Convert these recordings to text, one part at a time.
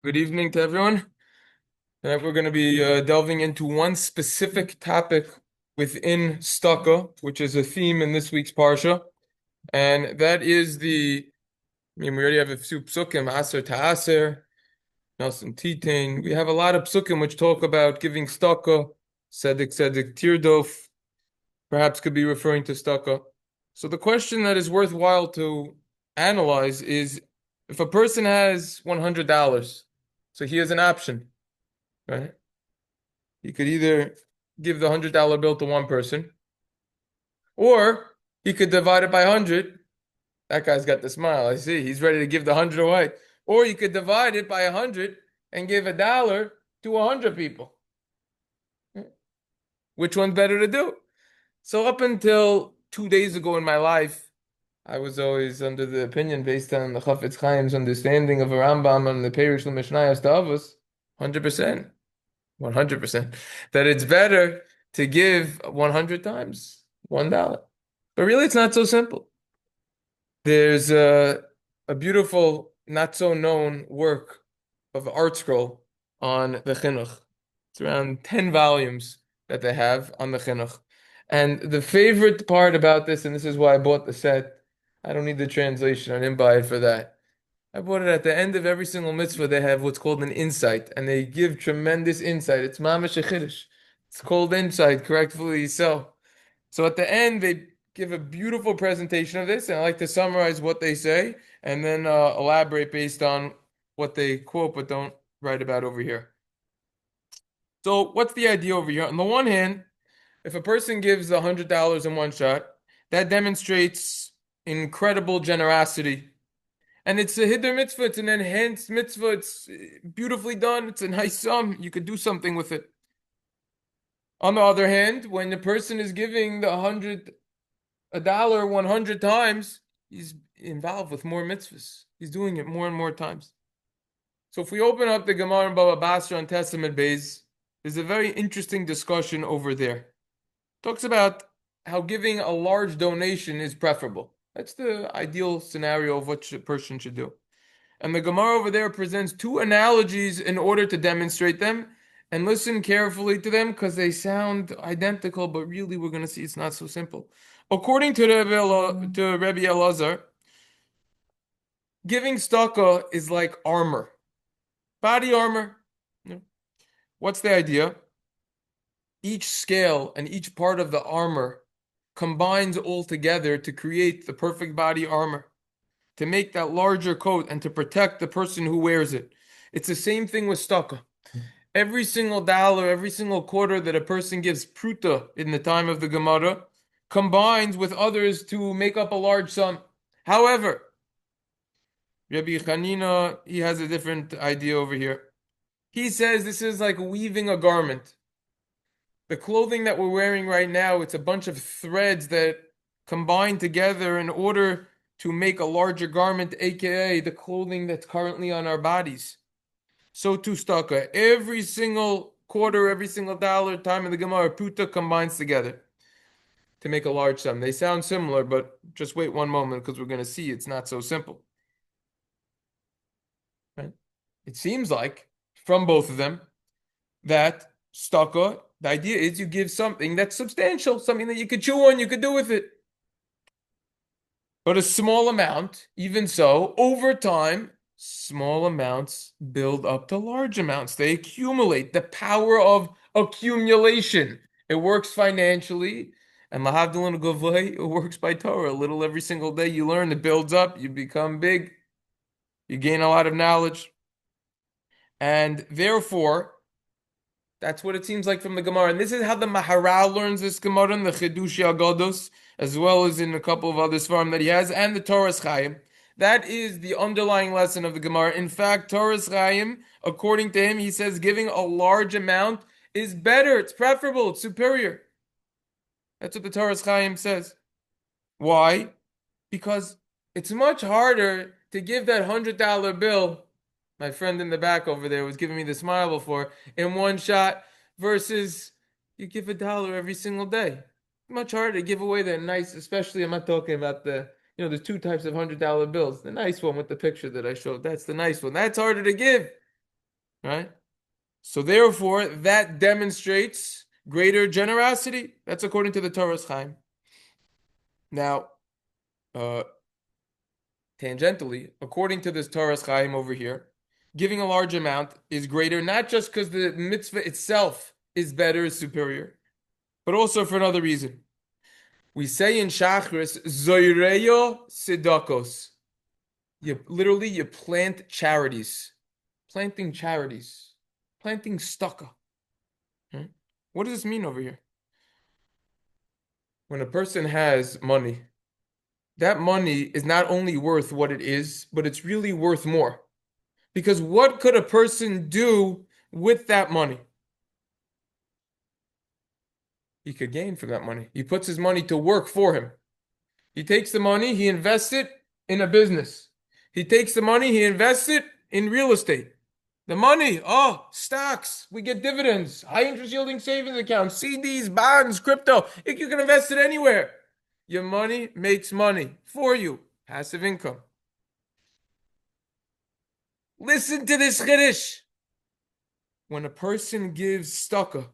Good evening to everyone. Tonight we're going to be delving into one specific topic within Staka, which is a theme in this week's Parsha, and that is we already have a few psukim, Aser Ta'aser, Nelson Titain. We have a lot of psukim which talk about giving Staka, Tzedek Tirdof, perhaps could be referring to Staka. So the question that is worthwhile to analyze is if a person has $100, so he has an option. Right? He could either give the $100 bill to one person, or he could divide it by 100. That guy's got the smile. I see. He's ready to give the 100 away. Or you could divide it by 100 and give $1 to 100 people. Which one's better to do? So up until 2 days ago in my life, I was always under the opinion based on the Chafetz Chaim's understanding of a Rambam and the Perish L'Mishnayos Ta'avos, 100%. 100%. That it's better to give 100 times $1. But really, it's not so simple. There's a beautiful, not so known work of Art Scroll on the Chinuch. It's around 10 volumes that they have on the Chinuch. And the favorite part about this, and this is why I bought the set, I don't need the translation, I didn't buy it for that. I bought it at the end of every single mitzvah. They have what's called an insight, and they give tremendous insight. It's mamash a chiddush. It's called insight, correctly so. So at the end, they give a beautiful presentation of this, and I like to summarize what they say and then elaborate based on what they quote but don't write about over here. So what's the idea over here? On the one hand, if a person gives $100 in one shot, that demonstrates incredible generosity. And it's a hiddur mitzvah, it's an enhanced mitzvah, it's beautifully done, it's a nice sum, you could do something with it. On the other hand, when the person is giving a dollar 100 times, he's involved with more mitzvahs. He's doing it more and more times. So if we open up the Gemara in Baba Basra on Testament Beis, there's a very interesting discussion over there. Talks about how giving a large donation is preferable. That's the ideal scenario of what a person should do. And the Gemara over there presents two analogies in order to demonstrate them. And listen carefully to them because they sound identical, but really we're going to see it's not so simple. According to Rebbe Elazar, giving tzedakah is like armor, body armor. What's the idea? Each scale and each part of the armor combines all together to create the perfect body armor, to make that larger coat and to protect the person who wears it. It's the same thing with tzedakah. Every single dollar, every single quarter that a person gives pruta in the time of the Gemara combines with others to make up a large sum. However, Rabbi Chanina, he has a different idea over here. He says this is like weaving a garment. The clothing that we're wearing right now, it's a bunch of threads that combine together in order to make a larger garment, aka the clothing that's currently on our bodies. So too tzedakah. Every single quarter, every single dollar, time of the Gemara, pruta combines together to make a large sum. They sound similar, but just wait one moment because we're going to see it's not so simple. Right? It seems like, from both of them, that tzedakah, the idea is you give something that's substantial, something that you could chew on, you could do with it. But a small amount, even so, over time, small amounts build up to large amounts. They accumulate. The power of accumulation. It works financially. And lahavdil gavay, it works by Torah. A little every single day you learn, it builds up, you become big, you gain a lot of knowledge. And therefore, that's what it seems like from the Gemara. And this is how the Maharal learns this Gemara in the Chidushi Agados, as well as in a couple of other svarim that he has, and the Torah's Chaim. That is the underlying lesson of the Gemara. In fact, Torah's Chaim, according to him, he says giving a large amount is better, it's preferable, it's superior. That's what the Torah's Chaim says. Why? Because it's much harder to give that $100 bill. My friend in the back over there was giving me the smile before, in one shot, versus you give $1 every single day. Much harder to give away that nice, especially I'm not talking about there's two types of $100 bills. The nice one with the picture that I showed, that's the nice one. That's harder to give. right? So therefore, that demonstrates greater generosity. That's according to the Torah's Chaim. Now, uh, tangentially, according to this Torah's Chaim over here, giving a large amount is greater, not just because the mitzvah itself is better, is superior, but also for another reason. We say in Shachris, Zoireyo Sidakos. You plant charities. Planting charities. Planting stucca. Hmm? What does this mean over here? When a person has money, that money is not only worth what it is, but it's really worth more. Because what could a person do with that money? He could gain from that money. He puts his money to work for him. He takes the money, he invests it in a business. He takes the money, he invests it in real estate. The money, stocks, we get dividends, high interest yielding savings accounts, CDs, bonds, crypto. You can invest it anywhere. Your money makes money for you. Passive income. Listen to this chiddush. When a person gives tzedakah,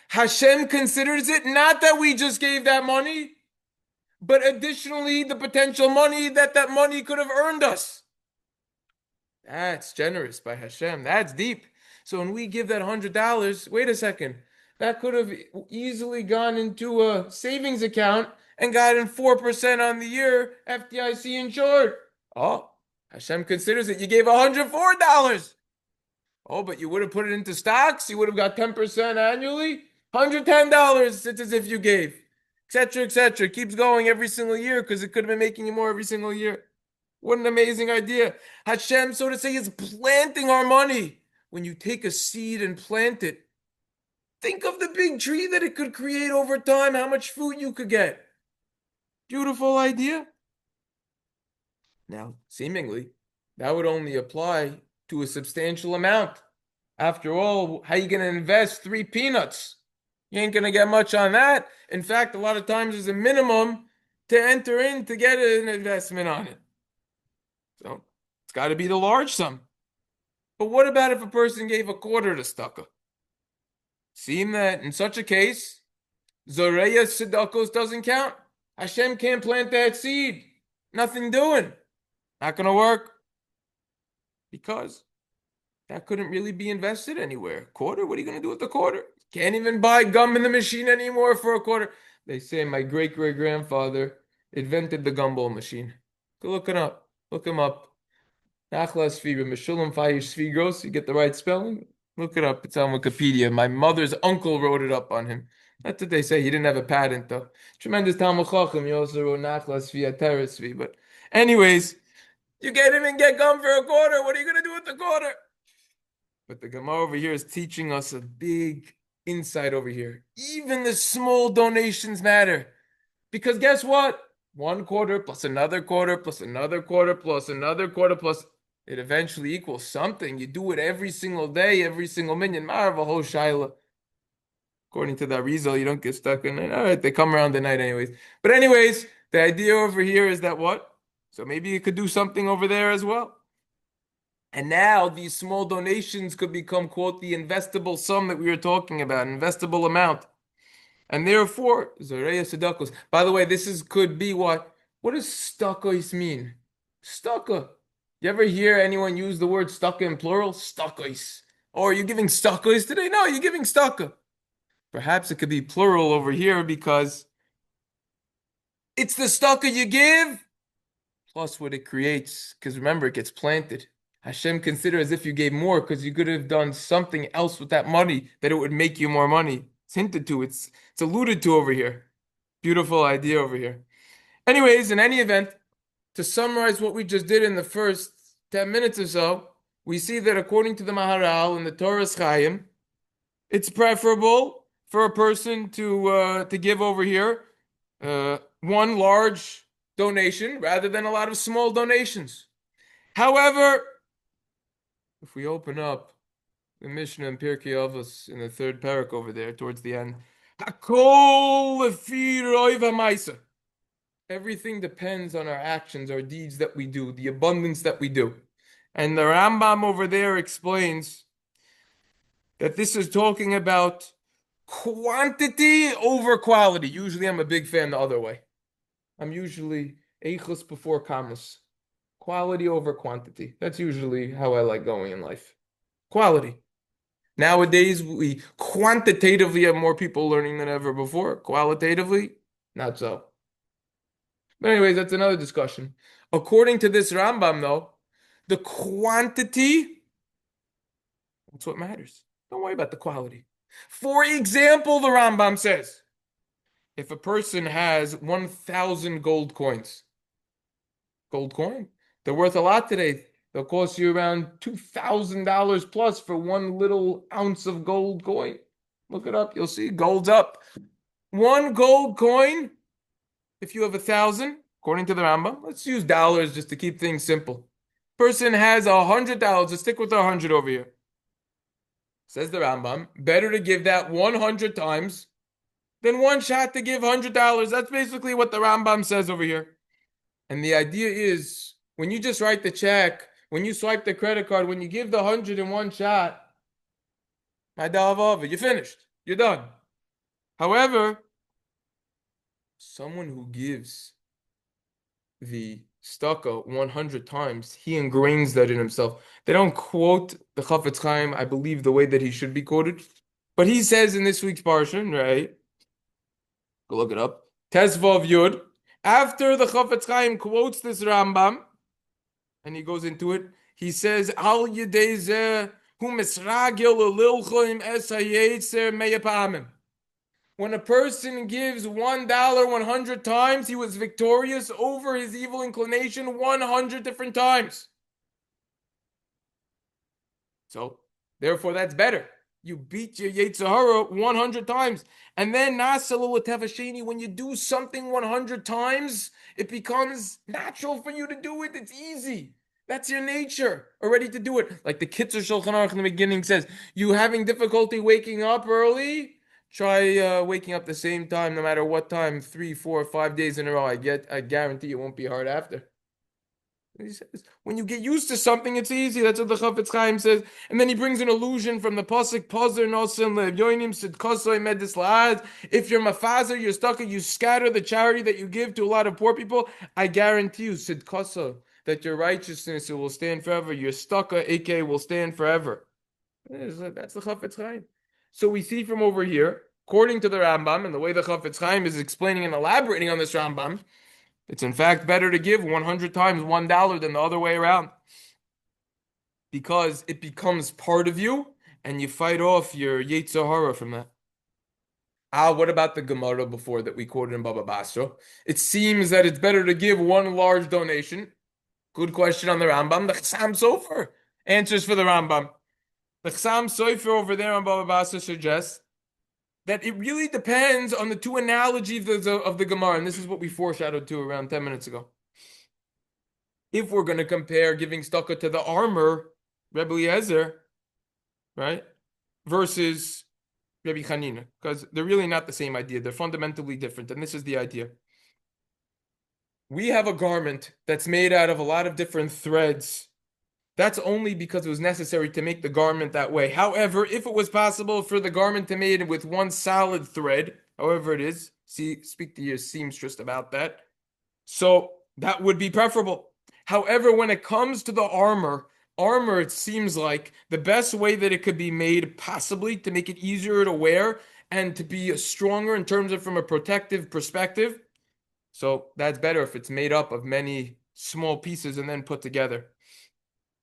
Hashem considers it not that we just gave that money, but additionally the potential money that money could have earned us. That's generous by Hashem. That's deep. So when we give that $100, wait a second, that could have easily gone into a savings account and gotten 4% on the year, FDIC insured. Oh, Hashem considers it. You gave $104. Oh, but you would have put it into stocks. You would have got 10% annually. $110. It's as if you gave, etc., etc. Keeps going every single year because it could have been making you more every single year. What an amazing idea. Hashem, so to say, is planting our money. When you take a seed and plant it, think of the big tree that it could create over time, how much food you could get. Beautiful idea. Now, seemingly, that would only apply to a substantial amount. After all, how are you going to invest 3 peanuts? You ain't going to get much on that. In fact, a lot of times there's a minimum to enter in to get an investment on it. So it's got to be the large sum. But what about if a person gave a quarter to tzedakah? Seeing that in such a case, Zoreya Tzedakos doesn't count. Hashem can't plant that seed. Nothing doing. Not going to work. Because that couldn't really be invested anywhere. Quarter? What are you going to do with the quarter? Can't even buy gum in the machine anymore for a quarter. They say my great-great-grandfather invented the gumball machine. Go look it up. Look him up. Nachlas Svi, Meshulam Fayish Svigros. You get the right spelling? Look it up. It's on Wikipedia. My mother's uncle wrote it up on him. That's what they say. He didn't have a patent, though. Tremendous Talmud Chacham. He also wrote Nachlas Svi, Ateres Svi. But anyways, you can't even get gum for a quarter. What are you going to do with the quarter? But the Gemara over here is teaching us a big insight over here. Even the small donations matter. Because guess what? 1 quarter plus another quarter plus another quarter plus another quarter plus it eventually equals something. You do it every single day, every single minyan. Marav a whole shaila. According to that Rizal, you don't get stuck in it. All right, they come around the night anyways. But anyways, the idea over here is that what? So maybe you could do something over there as well. And now these small donations could become, quote, the investable sum that we were talking about, investable amount. And therefore, Zoreya Sedakos. By the way, could be what? What does stakos mean? Staka. You ever hear anyone use the word staka in plural? Stakos. Or are you giving stakos today? No, you're giving staka. Perhaps it could be plural over here because it's the staka you give plus what it creates. Because remember, it gets planted. Hashem consider as if you gave more because you could have done something else with that money that it would make you more money. It's hinted to, it's alluded to over here. Beautiful idea over here. Anyways, in any event, to summarize what we just did in the first 10 minutes or so, we see that according to the Maharal in the Torah's Chaim, it's preferable for a person to give over here one large donation rather than a lot of small donations. However, if we open up the Mishnah in Pirkei Avos in the 3rd parak over there towards the end, Hakol lefi roiv hamaisa. Everything depends on our actions, our deeds that we do, the abundance that we do. And the Rambam over there explains that this is talking about quantity over quality. Usually I'm a big fan the other way. I'm usually eichus before kamus. Quality over quantity. That's usually how I like going in life. Quality. Nowadays, we quantitatively have more people learning than ever before. Qualitatively, not so. But anyways, that's another discussion. According to this Rambam, though, the quantity, that's what matters. Don't worry about the quality. For example, the Rambam says, if a person has 1,000 gold coins, gold coin, they're worth a lot today. They'll cost you around $2,000 plus for one little ounce of gold coin. Look it up, you'll see gold's up. One gold coin, if you have 1,000, according to the Rambam, let's use dollars just to keep things simple. Person has $100. Let's stick with 100 over here. Says the Rambam, better to give that 100 times than one shot to give $100. That's basically what the Rambam says over here. And the idea is when you just write the check, when you swipe the credit card, when you give the 100 in one shot, you're finished. You're done. However, someone who gives the staka 100 times, he ingrains that in himself. They don't quote the Chafetz Chaim, I believe, the way that he should be quoted. But he says in this week's Parsha, right? Go look it up. Tesvav Yud. After the Chafetz Chaim quotes this Rambam, and he goes into it, he says, Al Yedei Zeh Hu Misragil Lilchoim Es Hayetzer Meyapamim. When a person gives $1 100 times, he was victorious over his evil inclination 100 different times. So, therefore, that's better. You beat your Yetzer Hara 100 times. And then, when you do something 100 times, it becomes natural for you to do it. It's easy. That's your nature, already to do it. Like the Kitzur Shulchan Aruch in the beginning says, you having difficulty waking up early? Try waking up the same time, no matter what time, 3, 4, 5 days in a row. I guarantee it won't be hard after. He says, when you get used to something, it's easy. That's what the Chafetz Chaim says. And then he brings an allusion from the pasuk Pazer Nosim Le'Yonim Sid Kosoi Medis La'ad. If you're mafazer, you're stuck, you scatter the charity that you give to a lot of poor people. I guarantee you, Sid Koso, that your righteousness will stand forever. Your stucca, AK, will stand forever. That's the Chafetz Chaim. So we see from over here, according to the Rambam, and the way the Chafetz Chaim is explaining and elaborating on this Rambam, it's in fact better to give 100 times $1 than the other way around. Because it becomes part of you, and you fight off your Yetzer Hara from that. What about the Gemara before that we quoted in Baba Basra? It seems that it's better to give one large donation. Good question on the Rambam. The Chassam Sofer answers for the Rambam. The Chassam Sofer over there on Baba Basra suggests that it really depends on the two analogies of the Gemara, and this is what we foreshadowed to around 10 minutes ago. If we're going to compare giving staka to the armor, Rebbe Eliezer, right, versus Rebbe Chanina, because they're really not the same idea. They're fundamentally different, and this is the idea. We have a garment that's made out of a lot of different threads. That's only because it was necessary to make the garment that way. However, if it was possible for the garment to be made with one solid thread, however it is, speak to your seamstress about that. So that would be preferable. However, when it comes to the armor, it seems like the best way that it could be made, possibly to make it easier to wear and to be stronger in terms of from a protective perspective. So that's better if it's made up of many small pieces and then put together.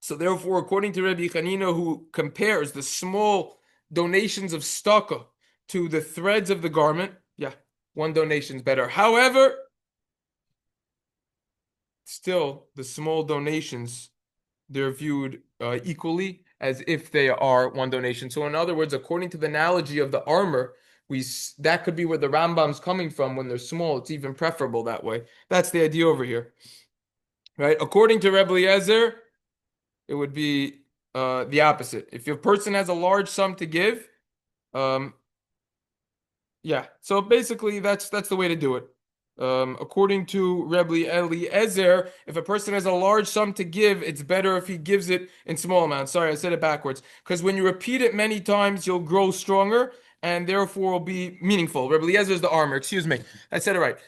So therefore, according to Rabbi Chanina, who compares the small donations of staka to the threads of the garment, one donation is better. However, still, the small donations, they're viewed equally as if they are one donation. So in other words, according to the analogy of the armor, that could be where the Rambam's coming from. When they're small, it's even preferable that way. That's the idea over here. Right? According to Rebbe Eliezer, it would be the opposite. If your person has a large sum to give, so basically that's the way to do it. According to Rebbe Eliezer, if a person has a large sum to give, it's better if he gives it in small amounts. Sorry, I said it backwards. Because when you repeat it many times, you'll grow stronger and therefore will be meaningful. Rebbe Eliezer is the armor. Excuse me. I said it right.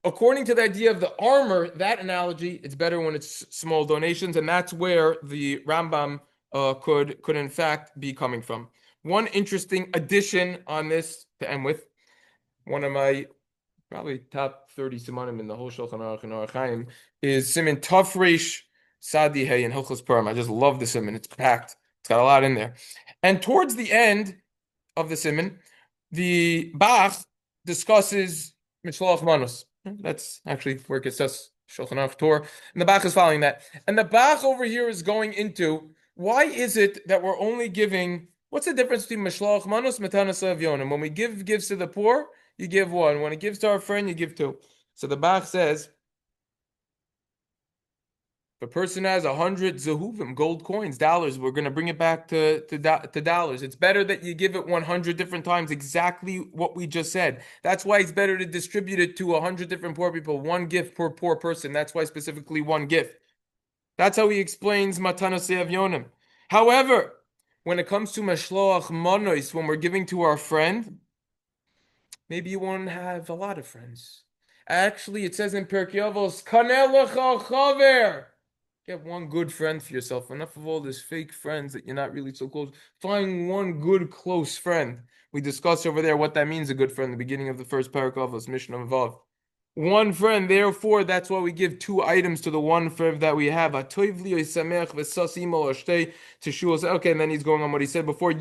According to the idea of the armor, that analogy, it's better when it's small donations, and that's where the Rambam could in fact be coming from. One interesting addition on this to end with, one of my probably top 30 simanim in the whole Shulchan Aruch and Orach Chaim is Siman Tafresh Sadi Hey in Hilchos Purim. I just love the siman. It's packed. It's got a lot in there. And towards the end of the siman, the Bach discusses Mishloach Manos. That's actually where it says Shulchan Aruch Torah. And the Bach is following that. And the Bach over here is going into why is it that we're only giving, what's the difference between Mishloach Manos and Matanas Avyonim? When we give gifts to the poor, you give one. When it gives to our friend, you give two. So the Bach says, if a person has 100 zehuvim, gold coins, dollars, we're going to bring it back to dollars. It's better that you give it 100 different times, exactly what we just said. That's why it's better to distribute it to 100 different poor people, one gift per poor person. That's why specifically one gift. That's how he explains Matanas Avyonim. However, when it comes to Mashloach Monos, when we're giving to our friend, maybe you won't have a lot of friends. Actually, it says in Pirkei Avos, Kaneh lecha chaver. Get one good friend for yourself. Enough of all these fake friends that you're not really so close. Find one good close friend. We discussed over there what that means, a good friend, the beginning of the first paragraph of Mishnah Vav. One friend, therefore, that's why we give two items to the one friend that we have. Okay, and then he's going on what he said before.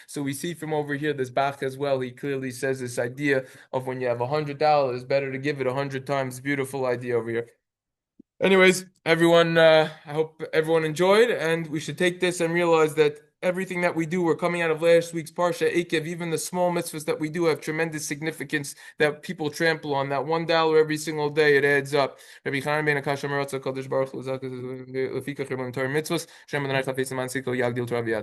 So we see from over here, this Bach as well, he clearly says this idea of when you have $100, better to give it 100 times. Beautiful idea over here. Anyways, everyone, I hope everyone enjoyed, and we should take this and realize that everything that we do, we're coming out of last week's Parsha Eikev, even the small mitzvahs that we do have tremendous significance that people trample on. That $1 every single day, it adds up. Rabbi Chanan ben Akasha Meratza Kodesh Baruch Hu Lefikach Torah Mitzvahs Shem Adonai Chafetz Leman Sikol Yagdil Torah V'Yadir.